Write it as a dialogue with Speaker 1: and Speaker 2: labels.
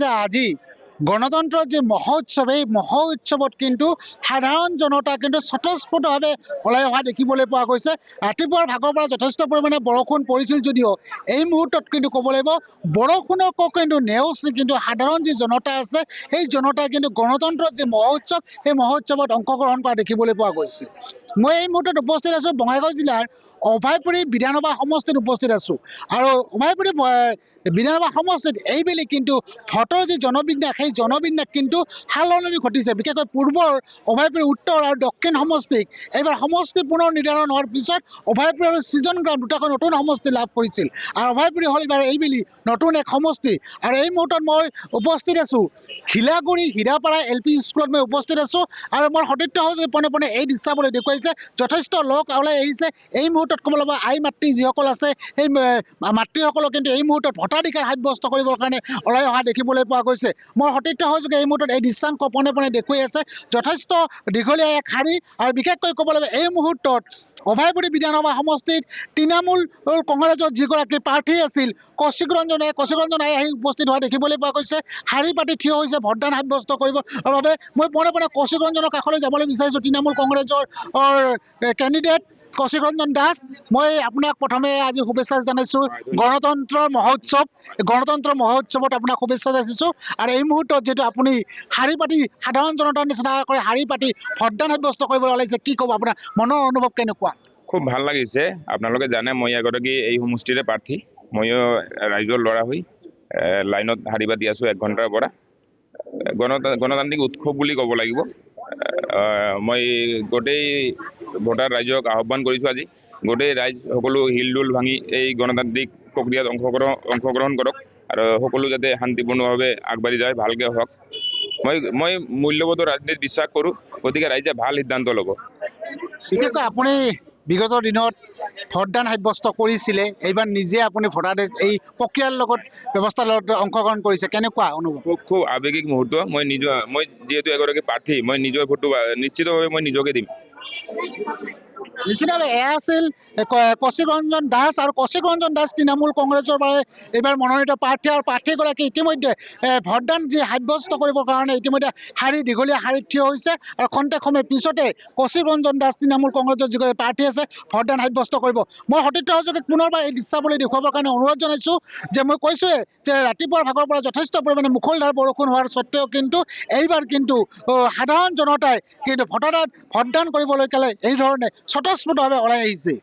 Speaker 1: যে আজি গণতন্ত্ৰৰ যে মহোৎসৱ এই মহোৎসৱত কিন্তু সাধাৰণ জনতা কিন্তু স্বতঃস্ফূৰ্তভাৱে ওলাই অহা দেখিবলৈ পোৱা গৈছে। ৰাতিপুৱাৰ ভাগৰ পৰা যথেষ্ট পৰিমাণে বৰষুণ পৰিছিল যদিও এই মুহূৰ্তত কিন্তু ক'ব লাগিব বৰষুণকো কিন্তু নেওচি কিন্তু সাধাৰণ যি জনতা আছে সেই জনতাই কিন্তু গণতন্ত্ৰৰ যি মহোৎসৱ সেই মহোৎসৱত অংশগ্ৰহণ কৰা দেখিবলৈ পোৱা গৈছে। মই এই মুহূৰ্তত উপস্থিত আছো বঙাইগাঁও জিলাৰ অভয়পুৰী বিধানসভা সমষ্টিত উপস্থিত আছো আৰু অভয়পুৰী বিধানসভা সমষ্টিত এইবেলি কিন্তু ভোটৰ যি জনবিন্যাস সেই জনবিন্যাস কিন্তু সালসলনি ঘটিছে। বিশেষকৈ পূৰ্বৰ অভয়পুৰী উত্তৰ আৰু দক্ষিণ সমষ্টিক এইবাৰ সমষ্টি পুনৰ নিৰ্ধাৰণ হোৱাৰ পিছত অভয়পুৰী আৰু সৃজন গ্ৰাম দুটাকৈ নতুন সমষ্টি লাভ কৰিছিল আৰু অভয়পুৰী হ'ল এইবাৰ এইবেলি নতুন এক সমষ্টি। আৰু এই মুহূৰ্তত মই উপস্থিত আছো ঘিলাগুৰি হীৰাপাৰা LP স্কুলত মই উপস্থিত আছো আৰু মোৰ সতীৰ্থ সহযোগী পোনে পোনে এই দৃশ্যাৱলী দেখুৱাইছে। যথেষ্ট লোক ওলাই আহিছে। এই মুহূৰ্তত ক'ব লাগিব আই মাতৃ যিসকল আছে সেই মাতৃসকলক কিন্তু এই মুহূৰ্তত ভোটাধিকাৰ সাব্যস্ত কৰিবৰ কাৰণে ওলাই অহা দেখিবলৈ পোৱা গৈছে। মোৰ সতীৰ্থ সহযোগী এই মুহূৰ্তত এই দৃশ্যাংক পোনে পোনে দেখুৱাই আছে। যথেষ্ট দীঘলীয়া এক শাৰী আৰু বিশেষকৈ ক'ব লাগিব এই মুহূৰ্তত অভয়পুৰী বিধানসভা সমষ্টিত তৃণমূল কংগ্ৰেছৰ যিগৰাকী প্ৰাৰ্থী আছিল কৌশিক ৰঞ্জন আহি উপস্থিত হোৱা দেখিবলৈ পোৱা গৈছে। শাৰী পাতি থিয় হৈছে ভোটদান সাব্যস্ত কৰিবৰ বাবে। মই পোনে পোনে কৌশিক ৰঞ্জনৰ কাষলৈ যাবলৈ বিচাৰিছোঁ। তৃণমূল কংগ্ৰেছৰ কেণ্ডিডেট কৌশিক ৰঞ্জন দাস, মই আপোনাক প্ৰথমে আজি শুভেচ্ছা জনাইছোঁ গণতন্ত্ৰৰ মহোৎসৱত আপোনাক শুভেচ্ছা যাচিছোঁ। আৰু এই মুহূৰ্তত যিহেতু আপুনি শাৰী পাতি সাধাৰণ জনতাৰ নিচিনা কৰি শাৰী পাতি ভোটদান সাব্যস্ত কৰিবলৈ ওলাইছে, কি ক'ব আপোনাৰ মনৰ অনুভৱ কেনেকুৱা?
Speaker 2: খুব ভাল লাগিছে। আপোনালোকে জানে মই এগৰাকী এই সমষ্টিৰে প্ৰাৰ্থী। ময়ো ৰাইজৰ ল'ৰা হৈ লাইনত শাৰী পাতি আছোঁ 1 ঘণ্টাৰ পৰা। গণতান্ত্ৰিক উৎসৱ বুলি ক'ব লাগিব। মই গোটেই ভোটাৰ ৰাইজক আহ্বান কৰিছোঁ আজি গোটেই ৰাইজ সকলো হিলডোল ভাঙি এই গণতান্ত্ৰিক প্ৰক্ৰিয়াত অংশগ্ৰহণ কৰক আৰু সকলো যাতে শান্তিপূৰ্ণভাৱে আগবাঢ়ি যায়, ভালকৈ হওক। মই মূল্যবোধৰ ৰাজনীতিত বিশ্বাস কৰোঁ, গতিকে ৰাইজে ভাল সিদ্ধান্ত ল'ব।
Speaker 1: বিশেষকৈ আপুনি বিগত দিনত ভোটদান সাব্যস্ত কৰিছিলে, এইবাৰ নিজে আপুনি ভোটাধিকাৰ এই প্ৰক্ৰিয়াৰ লগত ব্যৱস্থাৰ লগত অংশগ্ৰহণ কৰিছে, কেনেকুৱা অনুভৱ?
Speaker 2: খুব আৱেগিক মুহূৰ্ত। মই যিহেতু এগৰাকী প্ৰাৰ্থী, মই নিজৰ ভোটটো নিশ্চিতভাৱে মই নিজকে দিম।
Speaker 1: নিশ্চিতভাৱে এয়া আছিল কৌশিক ৰঞ্জন দাস। আৰু কৌশিক ৰঞ্জন দাস তৃণমূল কংগ্ৰেছৰ পৰা এইবাৰ মনোনীত প্ৰাৰ্থী আৰু প্ৰাৰ্থীগৰাকী ইতিমধ্যে ভোটদান যি সাব্যস্ত কৰিবৰ কাৰণে ইতিমধ্যে দীঘলীয়া শাৰীত থিয় হৈছে আৰু খন্তেক সময় পিছতে কৌশিক ৰঞ্জন দাস তৃণমূল কংগ্ৰেছৰ যিগৰাকী প্ৰাৰ্থী আছে ভোটদান সাব্যস্ত কৰিব। মই সতীৰ্থ সহযোগীক পুনৰবাৰ এই দৃশ্যাৱলী দেখুৱাবৰ কাৰণে অনুৰোধ জনাইছোঁ যে মই কৈছোঁৱে যে ৰাতিপুৱাৰ ভাগৰ পৰা যথেষ্ট পৰিমাণে মুখলধাৰ বৰষুণ হোৱাৰ স্বত্তেও কিন্তু এইবাৰ কিন্তু সাধাৰণ জনতাই কিন্তু ভোটদান কৰিবলৈ এই ধৰণে স্বতঃস্ফূৰ্তভাৱে ওলাই আহিছে।